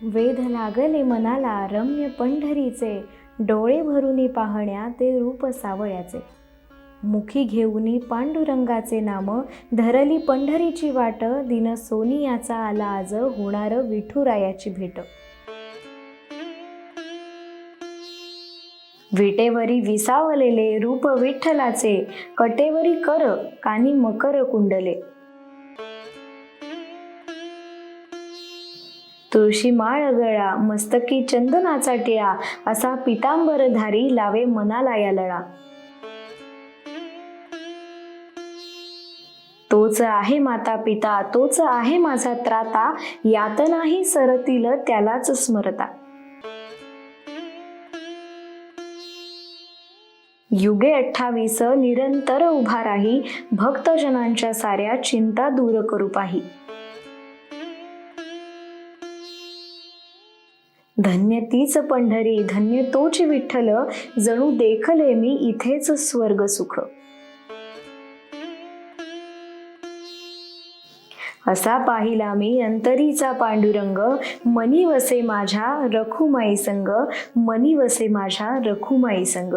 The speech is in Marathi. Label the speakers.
Speaker 1: वेध लागले मनाला रम्य पंढरीचे, डोळे भरूनी पाहण्या ते रूप सावळ्याचे. मुखी घेऊनी पांडुरंगाचे नाम, धरली पंढरीची वाट, दिन सोनियाचा आला आज, होणार विठुरायाची भेट. विटेवरी विसावलेले रूप विठ्ठलाचे, कटेवरी कर कानी मकर कुंडले. तुळशी माळ गळा, मस्तकी चंदनाचा टिळा, असा पितांबरधारी लावे मनाला या लळा. तोच आहे माता पिता, तोच आहे माझा त्राता, यातनाही सरतील त्यालाच स्मरता. युगे 28 निरंतर उभा राही, भक्तजनांच्या साऱ्या चिंता दूर करू पाही. धन्य तीच पंढरी, धन्य तोच विठ्ठल, जणू देखले मी इथेच स्वर्ग सुख. असा पाहिला मी अंतरीचा पांडुरंग, मनी वसे माझ्या रखुमाई संग, मनी वसे माझ्या रखुमाई संग.